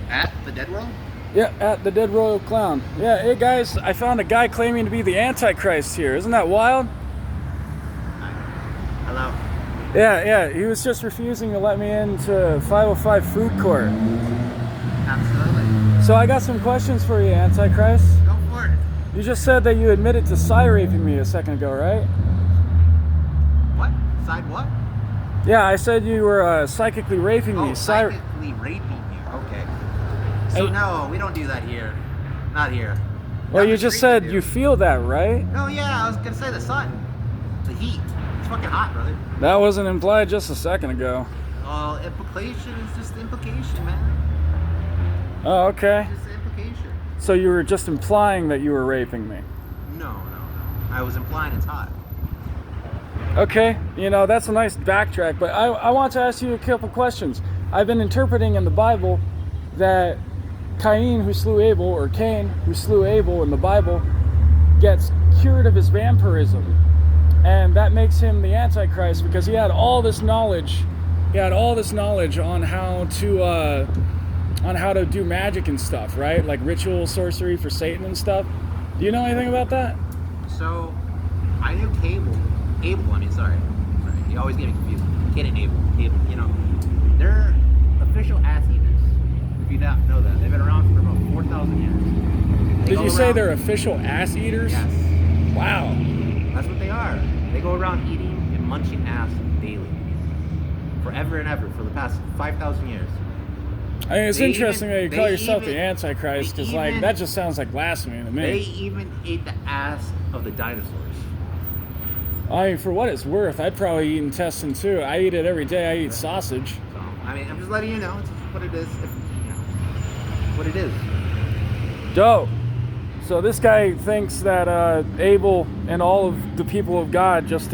At the Dead World? Yeah, at the Dead Royal Clown. Yeah, hey guys, I found a guy claiming to be the Antichrist here. Isn't that wild? Hello. Yeah, he was just refusing to let me into 505 Food Court. Absolutely. So I got some questions for you, Antichrist. Go for it. You just said that you admitted to raping me a second ago, right? What? Side what? Yeah, I said you were psychically raping me. Oh, psychically raping you. Okay. So no, we don't do that here. Not here. Well, Down you the just street said we do. you feel that, right? No, yeah, I was gonna say the sun. The heat. It's fucking hot, brother. That wasn't implied just a second ago. Implication is just implication, man. Oh, okay. It's just implication. So you were just implying that you were raping me. No. I was implying it's hot. Okay, that's a nice backtrack, but I want to ask you a couple questions. I've been interpreting in the Bible that Cain, who slew Abel, or Cain, who slew Abel in the Bible, gets cured of his vampirism. And that makes him the Antichrist because he had all this knowledge. He had all this knowledge on how to do magic and stuff, right? Like ritual sorcery for Satan and stuff. Do you know anything about that? So, I knew Abel, sorry. You always get me confused. Cain and Abel, they're official ass eaters. If you don't know that. They've been around for about 4,000 years. Did you say they're official ass eaters? Yes. Wow. That's what they are. They go around eating and munching ass daily. Forever and ever, for the past 5,000 years. I mean, it's interesting that you call yourself the Antichrist, because that just sounds like blasphemy to me. They even ate the ass of the dinosaurs. I mean, for what it's worth, I'd probably eat intestine too. I eat it every day. I eat sausage. So, I'm just letting you know. It's what it is. What it is. Dope. So this guy thinks that Abel and all of the people of God just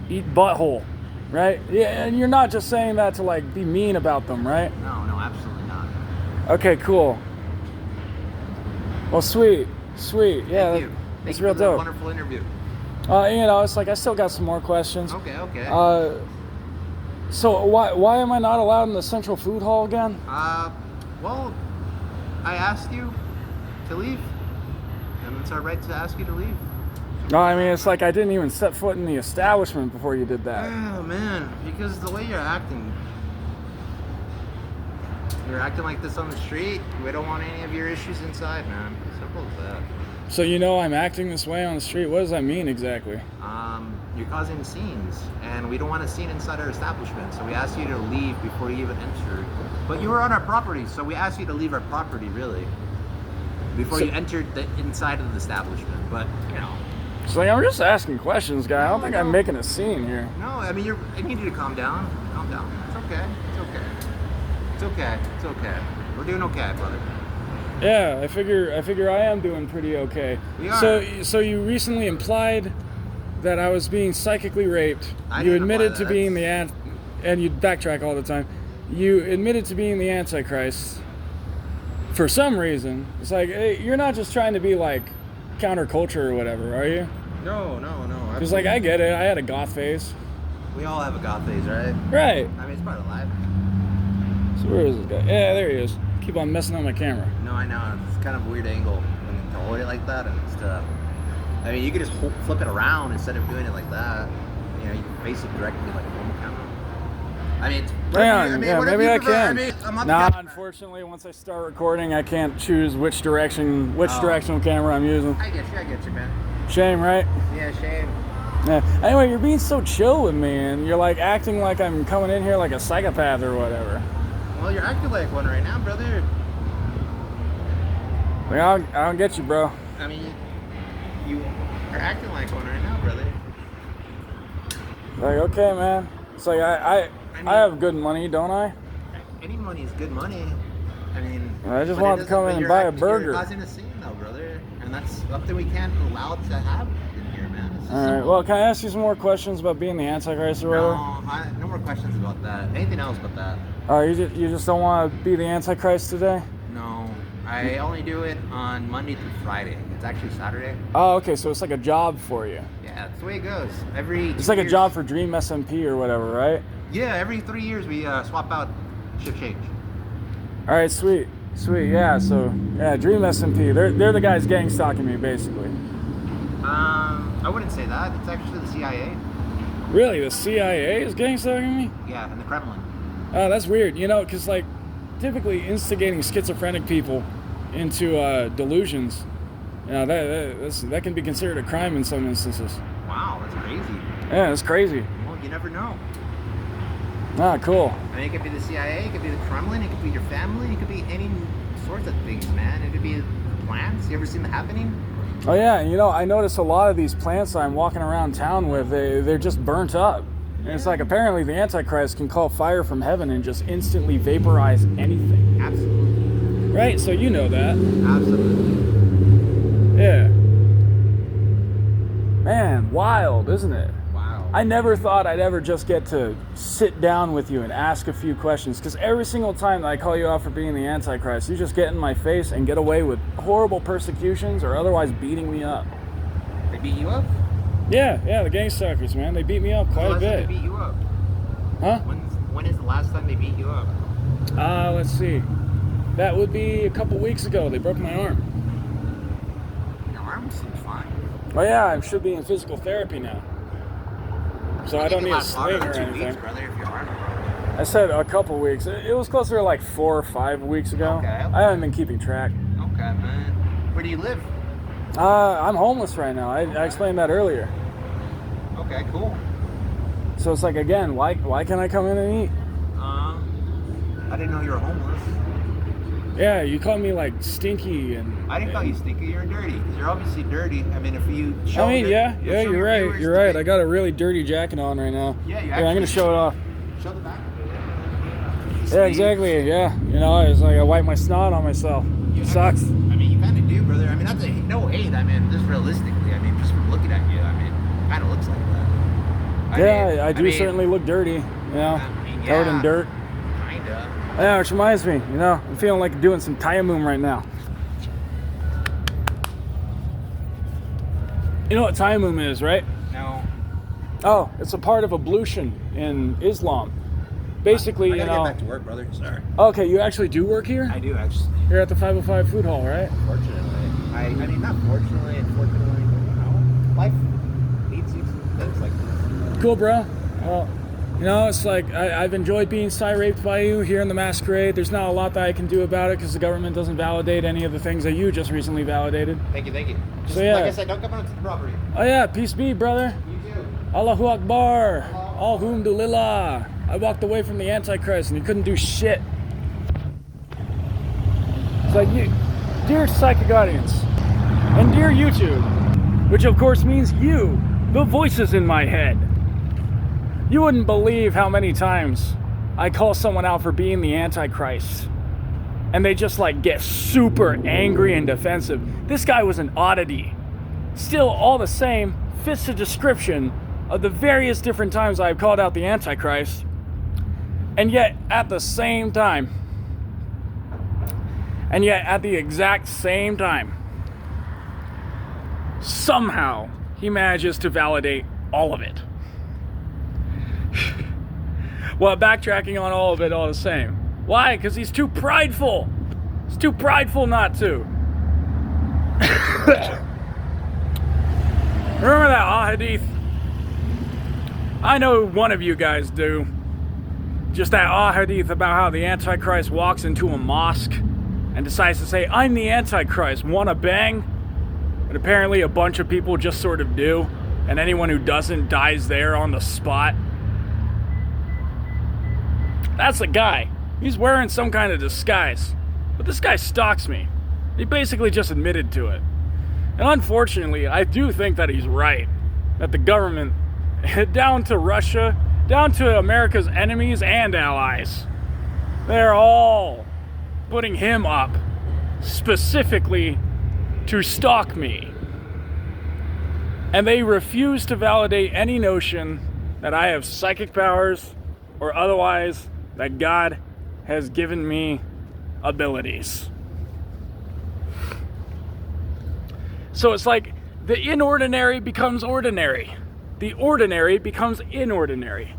eat butthole, right? Yeah, and you're not just saying that to be mean about them, right? No, absolutely not. Okay, cool. Well, sweet. Yeah, Thank you. That's real dope. Wonderful interview. It's like I still got some more questions. Okay. So why am I not allowed in the Central Food Hall again? Well, I asked you to leave, and it's our right to ask you to leave. No, I mean, it's like I didn't even set foot in the establishment before you did that. Oh, man, because the way you're acting like this on the street. We don't want any of your issues inside, man. Simple as that. So I'm acting this way on the street. What does that mean exactly? You're causing scenes, and we don't want a scene inside our establishment, so we asked you to leave before you even entered. But you were on our property, so we asked you to leave our property, really, before you entered the inside of the establishment. But, So I'm just asking questions, guy. I don't think I'm making a scene here. No, I need you to calm down. Calm down. It's okay. We're doing okay, brother. Yeah, I figure I am doing pretty okay. We are. So you recently implied that I was being psychically raped. You admitted to being and you backtrack all the time. You admitted to being the Antichrist. For some reason, it's like, hey, you're not just trying to be like counterculture or whatever, are you? No. Because I get it. I had a goth phase. We all have a god phase, right? Right. It's part of life. So where is this guy? Yeah, there he is. Keep on messing up my camera. No, I know. It's kind of a weird angle to hold it like that and stuff. You could just flip it around instead of doing it like that. You can face it directly like a normal camera. Maybe I can. Unfortunately, once I start recording, I can't choose which directional camera I'm using. I get you, man. Shame, right? Yeah, shame. Yeah. Anyway, you're being so chill with me, and you're acting like I'm coming in here like a psychopath or whatever. Well, you're acting like one right now, brother. I don't get you, bro. You are acting like one right now, brother. Okay, man. It's like I have good money, don't I? Any money is good money. I just want to come in and buy a burger. You're causing a scene, though, brother, and that's something we can't allow to happen in here, man. All right. Well, can I ask you some more questions about being the Antichrist or whatever? No more questions about that. Anything else but that? You just don't want to be the Antichrist today? No, I only do it on Monday through Friday. It's actually Saturday. Oh, okay. So it's like a job for you. Yeah, that's the way it goes. It's like a job for Dream SMP or whatever, right? Yeah, every 3 years we swap out shift change. All right, sweet. Sweet, yeah. So yeah, Dream SMP. They're the guys gang stalking me, basically. I wouldn't say that. It's actually the CIA. Really, the CIA is gang stalking me? Yeah, and the Kremlin. Oh, that's weird. You know, because like typically instigating schizophrenic people into delusions, you know, that can be considered a crime in some instances. Wow, that's crazy. Yeah, it's crazy. Well, you never know. Ah, cool. I mean, it could be the CIA, it could be the Kremlin, it could be your family, it could be any sorts of things, man. It could be plants. You ever seen The Happening? Oh yeah, you know, I notice a lot of these plants I'm walking around town with, they're just burnt up. And it's like apparently the Antichrist can call fire from heaven and just instantly vaporize anything. Absolutely. Right? So you know that. Absolutely. Yeah. Man, wild, isn't it? Wow. I never thought I'd ever just get to sit down with you and ask a few questions, because every single time that I call you out for being the Antichrist, you just get in my face and get away with horrible persecutions or otherwise beating me up. They beat you up? Yeah, the Gangstalkers, man. They beat me up quite a bit. They beat you up? Huh? When is the last time they beat you up? Let's see. That would be a couple weeks ago. They broke my arm. Your arm seems fine. Oh yeah, I should be in physical therapy now. So I don't need a sling or 2 anything. weeks, brother, if your arm broke. I said a couple weeks. It was closer to like 4 or 5 weeks ago. Okay. I haven't been keeping track. Okay, man. Where do you live? I'm homeless right now. I explained that earlier. Okay, cool. So it's like, again, why can't I come in and eat? I didn't know you were homeless. Yeah, you call me like stinky and... I didn't call you stinky. You're dirty. You're obviously dirty. I mean, if you show I mean, it, you're right. You're right. I got a really dirty jacket on right now. Yeah, you I'm gonna show it off. Show the back. Yeah, exactly. Yeah, you know, it's like I wipe my snot on myself. It sucks. I mean, you kind of do, brother. I mean, not to no hate. I mean, just realistically. I mean, just from looking at you, I mean, kind of looks like that. I do certainly look dirty. You know, I mean, covered in dirt. Kinda. Yeah, which reminds me, you know, I'm feeling like doing some tayammum right now. You know what tayammum is, right? No. Oh, it's a part of ablution in Islam. Basically, I you gotta know. get back to work, brother. Sorry. Okay, you actually do work here? I do actually. You're at the 505 food hall, right? Fortunately, I mean, not fortunately, unfortunately, but you know, life needs you some things like this. Cool, bro. Well, you know, it's like I've enjoyed being raped by you here in the masquerade. There's not a lot that I can do about it because the government doesn't validate any of the things that you just recently validated. Thank you, thank you. Just So, yeah. like I said, don't come onto the property. Oh yeah, peace be, brother. You too. Allahu Akbar. Alhamdulillah. I walked away from the Antichrist and he couldn't do shit. It's like, you, dear psychic audience, and dear YouTube, which of course means you, the voices in my head. You wouldn't believe how many times I call someone out for being the Antichrist and they just like get super angry and defensive. This guy was an oddity. Still, all the same, fits the description of the various different times I've called out the Antichrist. And yet, at the exact same time, somehow he manages to validate all of it. Well, backtracking on all of it all the same. Why? Because he's too prideful. He's too prideful not to. Remember that hadith? I know one of you guys do. Just that hadith about how the Antichrist walks into a mosque and decides to say, I'm the Antichrist, wanna bang? And apparently a bunch of people just sort of do, and anyone who doesn't dies there on the spot. That's the guy. He's wearing some kind of disguise. But this guy stalks me. He basically just admitted to it. And unfortunately, I do think that he's right. That the government, down to Russia, down to America's enemies and allies, they're all putting him up specifically to stalk me. And they refuse to validate any notion that I have psychic powers or otherwise that God has given me abilities. So it's like the inordinary becomes ordinary. The ordinary becomes inordinary.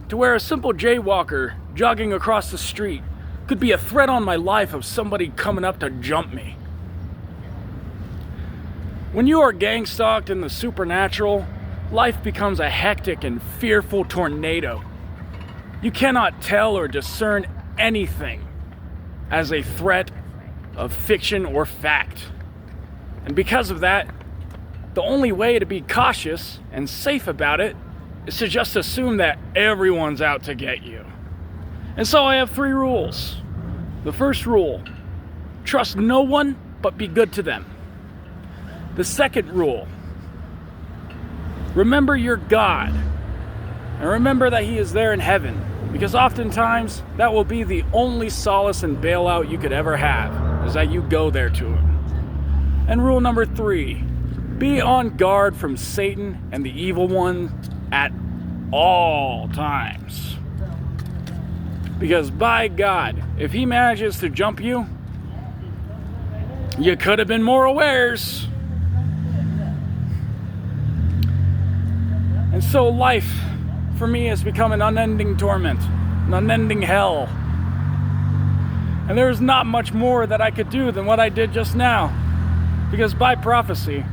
To where a simple jaywalker jogging across the street could be a threat on my life of somebody coming up to jump me. When you are gang-stalked in the supernatural, life becomes a hectic and fearful tornado. You cannot tell or discern anything as a threat of fiction or fact. And because of that, the only way to be cautious and safe about it is to just assume that everyone's out to get you. And so I have 3 rules. The first rule, trust no one but be good to them. The second rule, remember your God, and remember that He is there in heaven, because oftentimes that will be the only solace and bailout you could ever have, is that you go there to Him. And rule number 3, be on guard from Satan and the evil one at all times. Because by God, if he manages to jump you, you could have been more awares. And so life, for me, has become an unending torment, an unending hell. And there is not much more that I could do than what I did just now. Because by prophecy,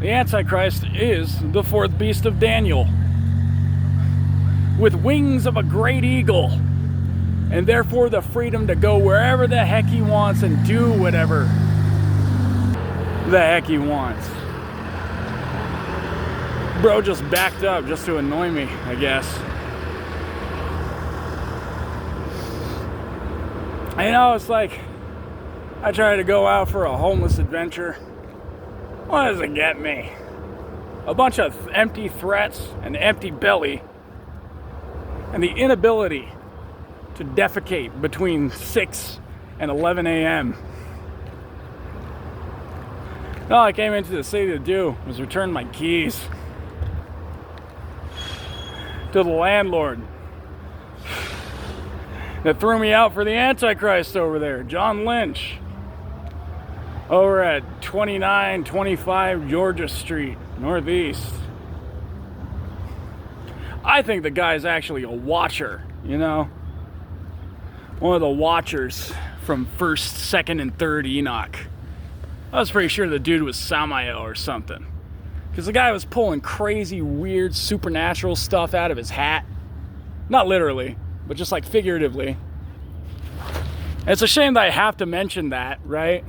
the Antichrist is the 4th beast of Daniel, with wings of a great eagle, and therefore the freedom to go wherever the heck he wants and do whatever the heck he wants. Bro just backed up just to annoy me, I guess. You know, it's like I try to go out for a homeless adventure. What does it get me? A bunch of empty threats, an empty belly, and the inability to defecate between 6 and 11 a.m. All I came into the city to do was return my keys to the landlord that threw me out for the Antichrist over there, John Lynch, over at 2925 Georgia Street, Northeast. I think the guy's actually a watcher, you know? One of the watchers from 1st, 2nd, and 3rd Enoch. I was pretty sure the dude was Samael or something. Because the guy was pulling crazy, weird, supernatural stuff out of his hat. Not literally, but just like figuratively. And it's a shame that I have to mention that, right?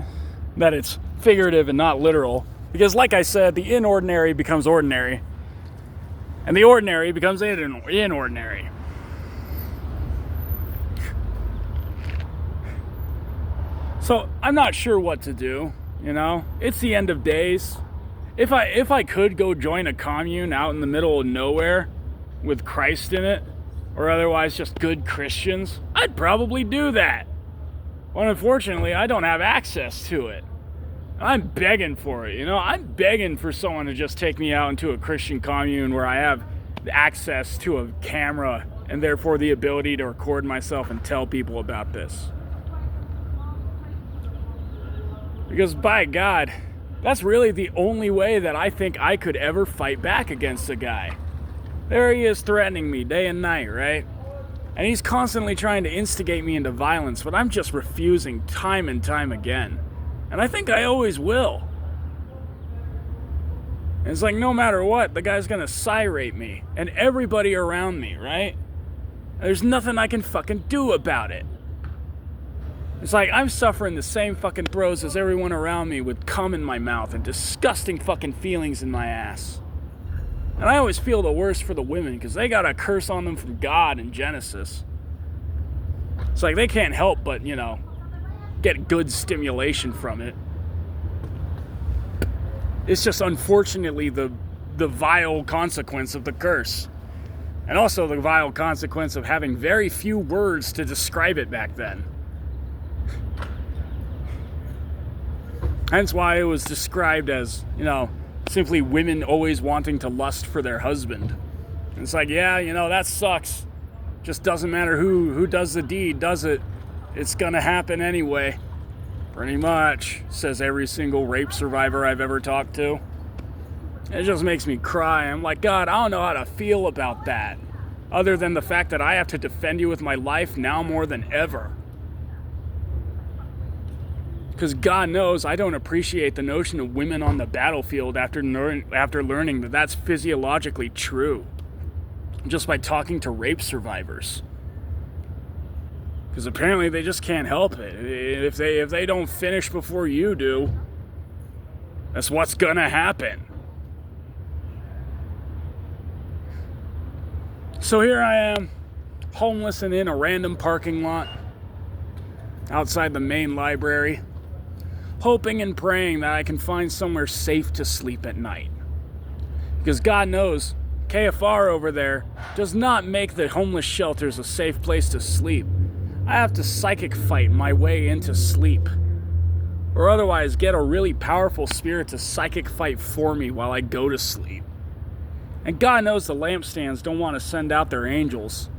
That it's figurative and not literal. Because like I said, the inordinary becomes ordinary. And the ordinary becomes inordinary. So I'm not sure what to do, you know? It's the end of days. If I could go join a commune out in the middle of nowhere with Christ in it, or otherwise just good Christians, I'd probably do that. Well, unfortunately, I don't have access to it. I'm begging for it, you know? I'm begging for someone to just take me out into a Christian commune where I have access to a camera and therefore the ability to record myself and tell people about this. Because by God, that's really the only way that I think I could ever fight back against a guy. There he is threatening me day and night, right? And he's constantly trying to instigate me into violence, but I'm just refusing time and time again. And I think I always will. And it's like no matter what, the guy's gonna sirate me and everybody around me, right? There's nothing I can fucking do about it. It's like I'm suffering the same fucking throes as everyone around me with cum in my mouth and disgusting fucking feelings in my ass. And I always feel the worst for the women because they got a curse on them from God in Genesis. It's like they can't help but, you know, get good stimulation from it. It's just unfortunately the vile consequence of the curse. And also the vile consequence of having very few words to describe it back then. Hence why it was described as, you know, simply women always wanting to lust for their husband. And it's like, yeah, you know, that sucks. Just doesn't matter who does the deed, does it? It's gonna happen anyway. Pretty much, says every single rape survivor I've ever talked to. It just makes me cry. I'm like, God, I don't know how to feel about that. Other than the fact that I have to defend you with my life now more than ever. Because God knows I don't appreciate the notion of women on the battlefield after learning that that's physiologically true. Just by talking to rape survivors. Because apparently they just can't help it. If they don't finish before you do, that's what's gonna happen. So here I am, homeless and in a random parking lot outside the main library, hoping and praying that I can find somewhere safe to sleep at night. Because God knows, KFR over there does not make the homeless shelters a safe place to sleep. I have to psychic fight my way into sleep. Or otherwise get a really powerful spirit to psychic fight for me while I go to sleep. And God knows the lampstands don't want to send out their angels.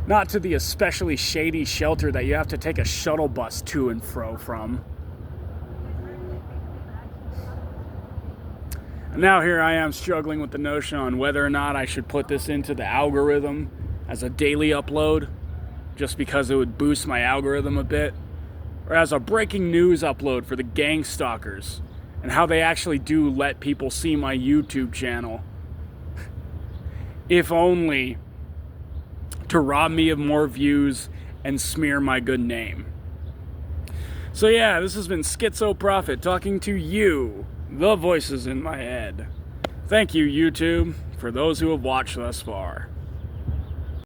Not to the especially shady shelter that you have to take a shuttle bus to and fro from. And now here I am struggling with the notion on whether or not I should put this into the algorithm as a daily upload, just because it would boost my algorithm a bit, or as a breaking news upload for the Gangstalkers, and how they actually do let people see my YouTube channel. If only to rob me of more views and smear my good name. So yeah, this has been Schizo Prophet talking to you, the voices in my head. Thank you, YouTube, for those who have watched thus far.